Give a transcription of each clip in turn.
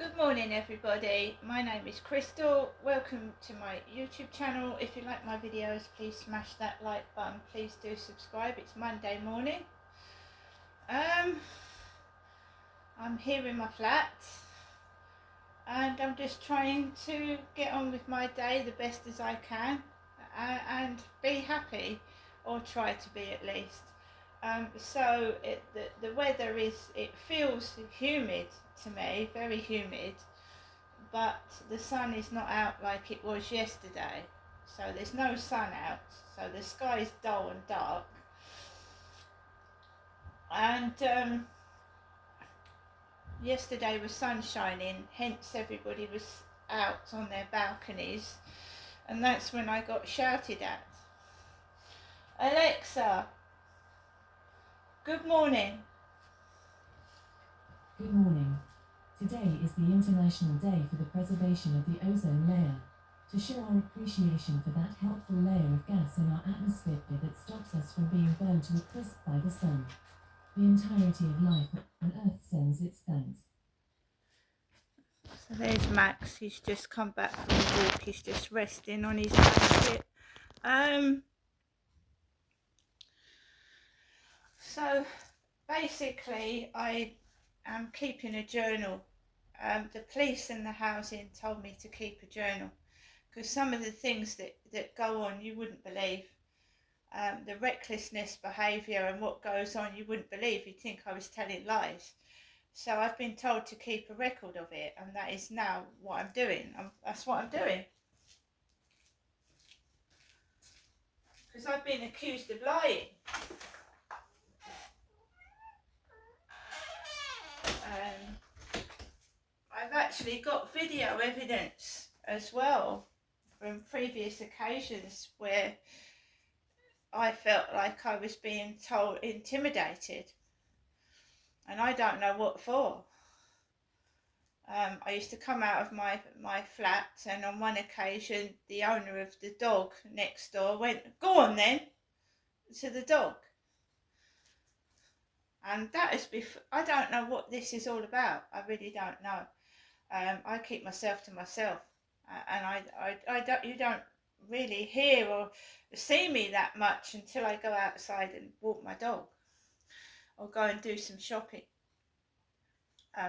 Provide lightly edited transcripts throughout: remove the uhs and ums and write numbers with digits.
Good morning everybody, my name is Crystal. Welcome to my YouTube channel. If you like my videos, please smash that like button. Please do subscribe. It's Monday morning. I'm here in my flat and I'm just trying to get on with my day the best as I can and be happy, or try to be at least. The weather it feels humid to me, very humid, but the sun is not out like it was yesterday. So there's no sun out, so the sky is dull and dark. And yesterday was sun shining, hence everybody was out on their balconies, and that's when I got shouted at. Alexa, good morning. Good morning. Today is the International Day for the Preservation of the Ozone Layer, to show our appreciation for that helpful layer of gas in our atmosphere that stops us from being burned to a crisp by the sun. The entirety of life on Earth sends its thanks. So there's Max, he's just come back from a walk, he's just resting on his blanket. So basically I am keeping a journal. The police and the housing told me to keep a journal because some of the things that go on you wouldn't believe. The recklessness behaviour and what goes on you wouldn't believe. You'd think I was telling lies. So I've been told to keep a record of it, and that is now what I'm doing. That's what I'm doing. Because I've been accused of lying. I've actually got video evidence as well from previous occasions where I felt like I was being intimidated, and I don't know what for. I used to come out of my flat, and on one occasion the owner of the dog next door went, "Go on then," to the dog. And that is I don't know what this is all about. I really don't know. I keep myself to myself, and I don't. You don't really hear or see me that much until I go outside and walk my dog, or go and do some shopping.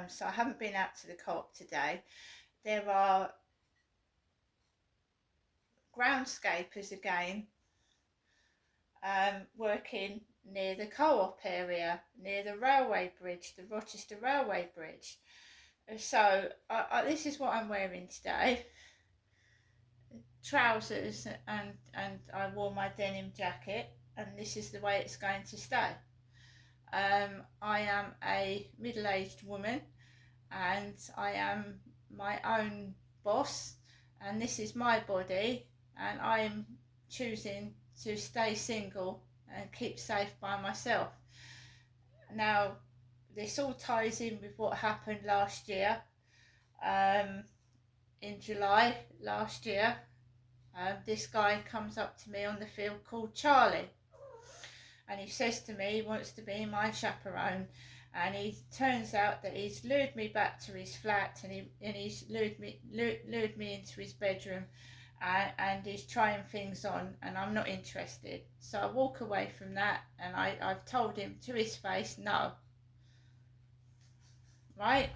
So I haven't been out to the co-op today. There are groundscapers again working near the co-op area, near the railway bridge, the Rochester Railway Bridge. So this is what I'm wearing today. Trousers, and I wore my denim jacket, and this is the way it's going to stay. I am a middle-aged woman, and I am my own boss, and this is my body, and I am choosing to stay single and keep safe by myself. Now, this all ties in with what happened last year. In July last year, this guy comes up to me on the field called Charlie, and he says to me he wants to be my chaperone, and he turns out that he's lured me back to his flat, and he's lured me into his bedroom, and he's trying things on, and I'm not interested. So I walk away from that, and I've told him to his face no. Right?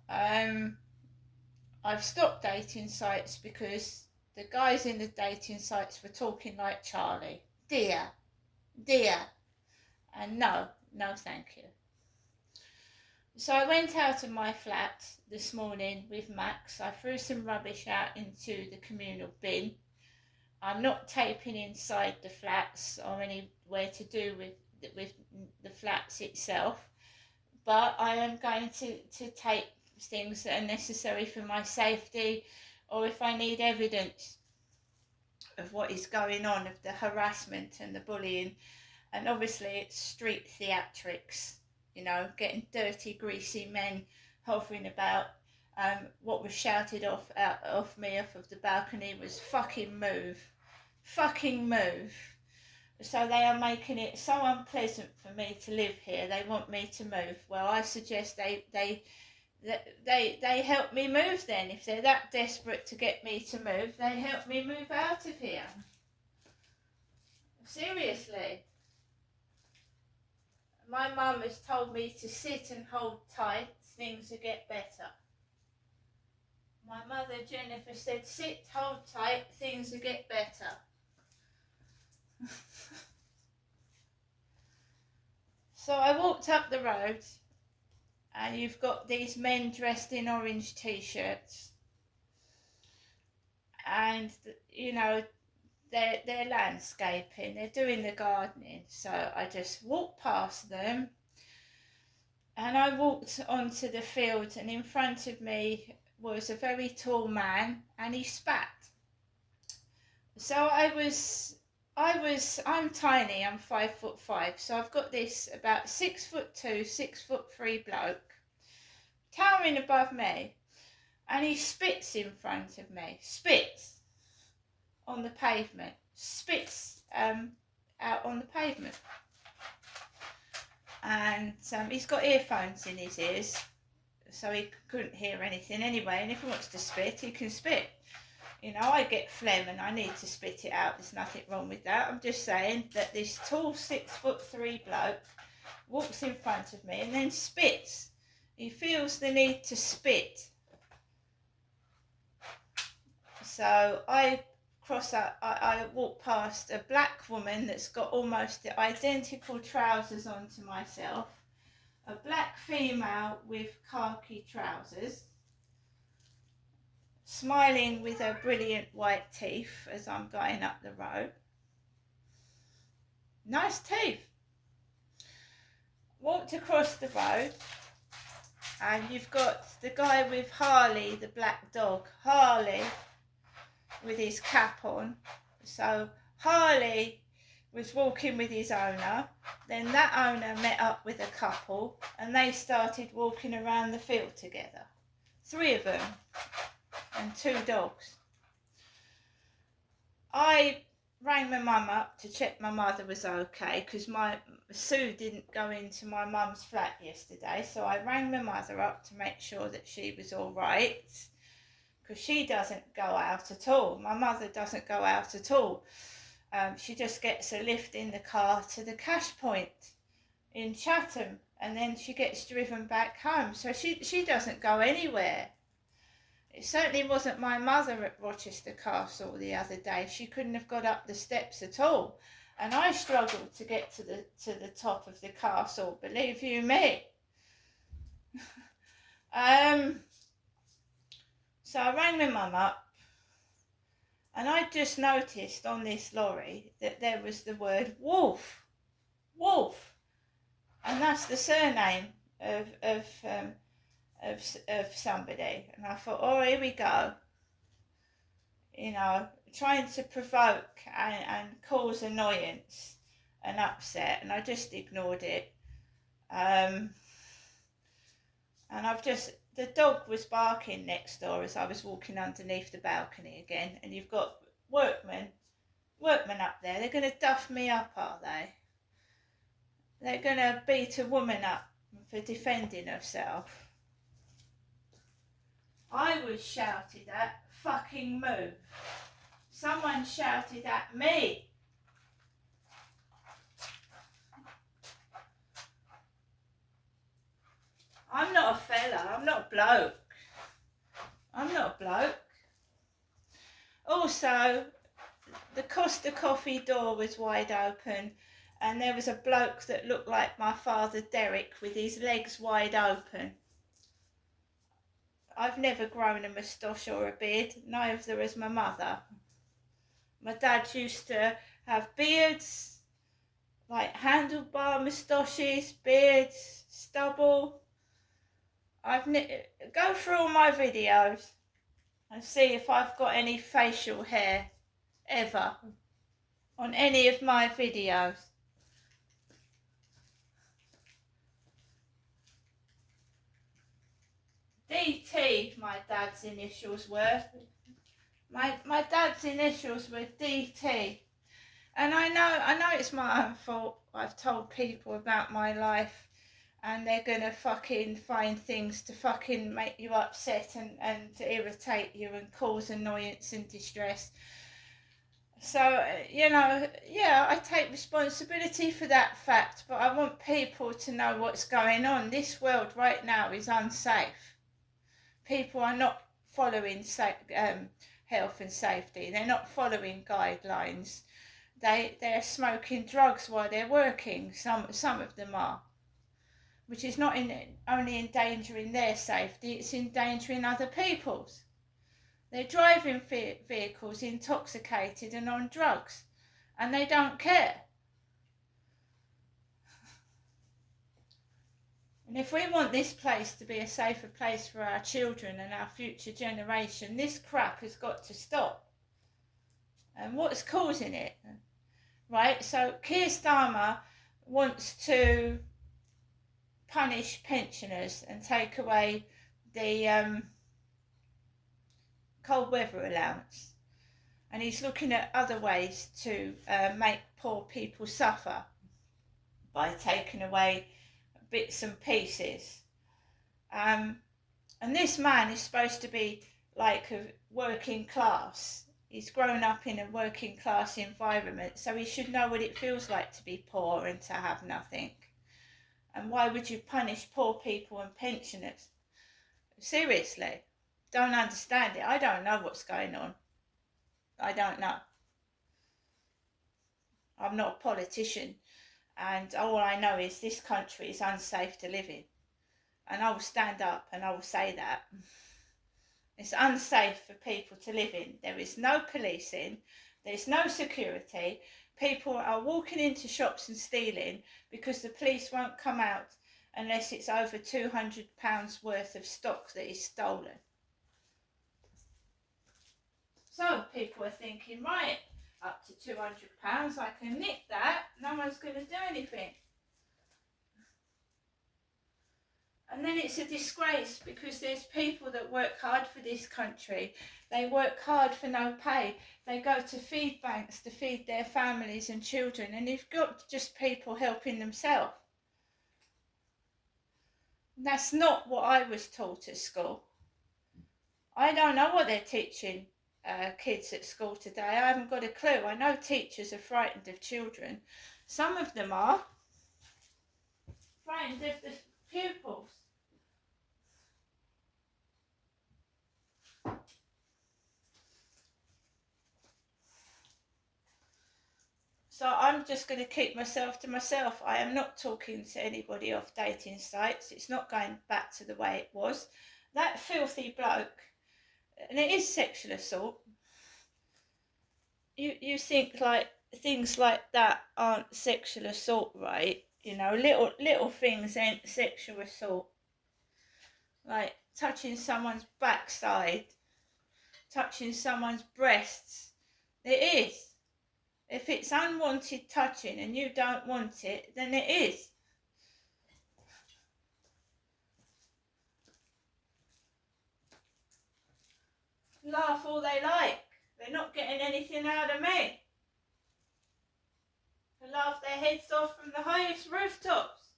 I've stopped dating sites because the guys in the dating sites were talking like Charlie. Dear, and no thank you. So I went out of my flat this morning with Max. I threw some rubbish out into the communal bin. I'm not taping inside the flats or anywhere to do with the flats itself, but I am going to tape things that are necessary for my safety, or if I need evidence of what is going on, of the harassment and the bullying. And obviously it's street theatrics, you know, getting dirty, greasy men hovering about. What was shouted off of the balcony was fucking move. So they are making it so unpleasant for me to live here. They want me to move. Well, I suggest they help me move then. If they're that desperate to get me to move, they help me move out of here. Seriously. My mum has told me to sit and hold tight, things will get better. My mother Jennifer said, sit, hold tight, things will get better. So I walked up the road and you've got these men dressed in orange t-shirts and, you know, they're landscaping, they're doing the gardening. So I just walked past them and I walked onto the field, and in front of me was a very tall man and he spat. So I'm tiny, I'm 5'5", so I've got this about 6'2", 6'3" bloke towering above me, and he spits in front of me, spits on the pavement, spits out on the pavement, and he's got earphones in his ears, so he couldn't hear anything anyway, and if he wants to spit, he can spit. You know, I get phlegm and I need to spit it out. There's nothing wrong with that. I'm just saying that this tall 6'3" bloke walks in front of me and then spits. He feels the need to spit. So I walk past a black woman that's got almost the identical trousers on to myself. A black female with khaki trousers, smiling with her brilliant white teeth as I'm going up the road. Nice teeth. Walked across the road and you've got the guy with Harley, the black dog, Harley, with his cap on. So Harley was walking with his owner, then that owner met up with a couple and they started walking around the field together. 3 of them. And 2 dogs. I rang my mum up to check my mother was okay, because Sue didn't go into my mum's flat yesterday, so I rang my mother up to make sure that she was all right, because she doesn't go out at all. My mother doesn't go out at all. She just gets a lift in the car to the cash point in Chatham, and then she gets driven back home, so she doesn't go anywhere. It certainly wasn't my mother at Rochester Castle the other day. She couldn't have got up the steps at all. And I struggled to get to the top of the castle, believe you me. So I rang my mum up, and I just noticed on this lorry that there was the word Wolf. Wolf. And that's the surname of somebody, and I thought, oh, here we go, you know, trying to provoke and cause annoyance and upset, and I just ignored it. And the dog was barking next door as I was walking underneath the balcony again, and you've got workmen up there. They're going to duff me up, are they? They're going to beat a woman up for defending herself. I was shouted at, fucking move. Someone shouted at me. I'm not a fella, I'm not a bloke. I'm not a bloke. Also, the Costa Coffee door was wide open and there was a bloke that looked like my father Derek with his legs wide open. I've never grown a moustache or a beard, neither has my mother. My dad used to have beards, like handlebar moustaches, beards, stubble. Go through all my videos and see if I've got any facial hair ever on any of my videos. DT, my dad's initials were. My dad's initials were DT. And I know it's my own fault. I've told people about my life, and they're gonna fucking find things to fucking make you upset and to irritate you and cause annoyance and distress. So, yeah, I take responsibility for that fact, but I want people to know what's going on. This world right now is unsafe. People are not following health and safety. They're not following guidelines. They're smoking drugs while they're working. Some of them are, which is not only endangering their safety, it's endangering other people's. They're driving vehicles intoxicated and on drugs, and they don't care. And if we want this place to be a safer place for our children and our future generation, this crap has got to stop. And what's causing it? Right, so Keir Starmer wants to punish pensioners and take away the cold weather allowance. And he's looking at other ways to make poor people suffer by taking away bits and pieces. And this man is supposed to be like a working class. He's grown up in a working class environment, so he should know what it feels like to be poor and to have nothing. And why would you punish poor people and pensioners? Seriously, don't understand it. I don't know what's going on. I don't know. I'm not a politician, and all I know is this country is unsafe to live in. And I will stand up and I will say that. It's unsafe for people to live in. There is no policing, there's no security. People are walking into shops and stealing because the police won't come out unless it's over £200 worth of stock that is stolen. So people are thinking, right, up to £200, I can nick that, no one's going to do anything. And then it's a disgrace because there's people that work hard for this country. They work hard for no pay. They go to feed banks to feed their families and children, and you've got just people helping themselves. That's not what I was taught at school. I don't know what they're teaching kids at school today. I haven't got a clue. I know teachers are frightened of children. Some of them are frightened of the pupils. So I'm just going to keep myself to myself. I am not talking to anybody off dating sites. It's not going back to the way it was. That filthy bloke, and it is sexual assault. You think like things like that aren't sexual assault, right? You know, little things ain't sexual assault. Like touching someone's backside, touching someone's breasts. It is. If it's unwanted touching and you don't want it, then it is. Laugh all they like. They're not getting anything out of me. They laugh their heads off from the highest rooftops.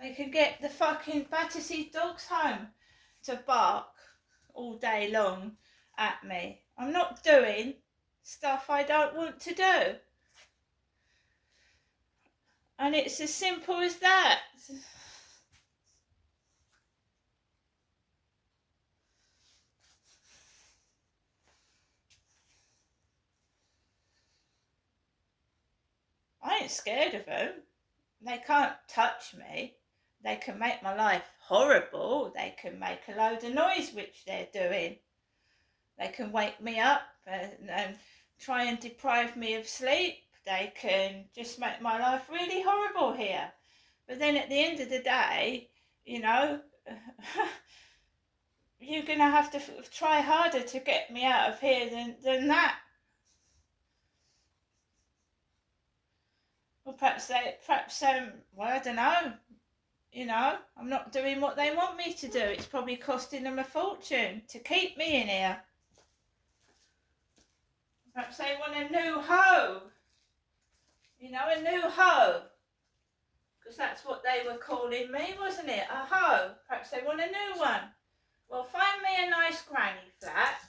They can get the fucking Battersea dogs home to bark all day long at me. I'm not doing stuff I don't want to do. And it's as simple as that. I ain't scared of them. They can't touch me. They can make my life horrible. They can make a load of noise, which they're doing. They can wake me up and try and deprive me of sleep. They can just make my life really horrible here. But then at the end of the day, you know, you're going to have to try harder to get me out of here than that. Well, perhaps, well, I don't know. You know, I'm not doing what they want me to do. It's probably costing them a fortune to keep me in here. Perhaps they want a new hoe. You know, a new hoe. Because that's what they were calling me, wasn't it? A hoe. Perhaps they want a new one. Well, find me a nice granny flat.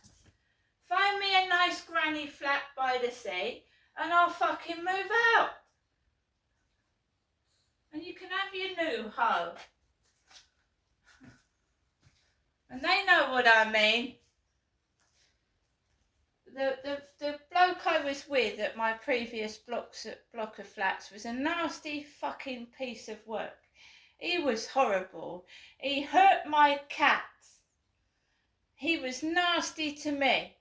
Find me a nice granny flat by the sea, and I'll fucking move out. And you can have your new hoe. And they know what I mean. The bloke I was with at my previous block of flats was a nasty fucking piece of work. He was horrible. He hurt my cat. He was nasty to me.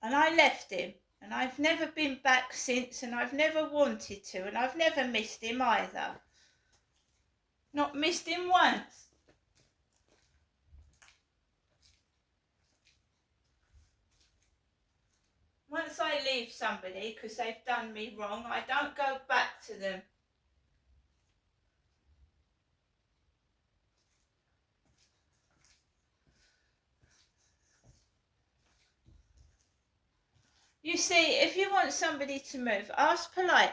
And I left him. And I've never been back since, and I've never wanted to, and I've never missed him either. Not missed him once. Once I leave somebody because they've done me wrong, I don't go back to them. You see, if you want somebody to move, ask politely.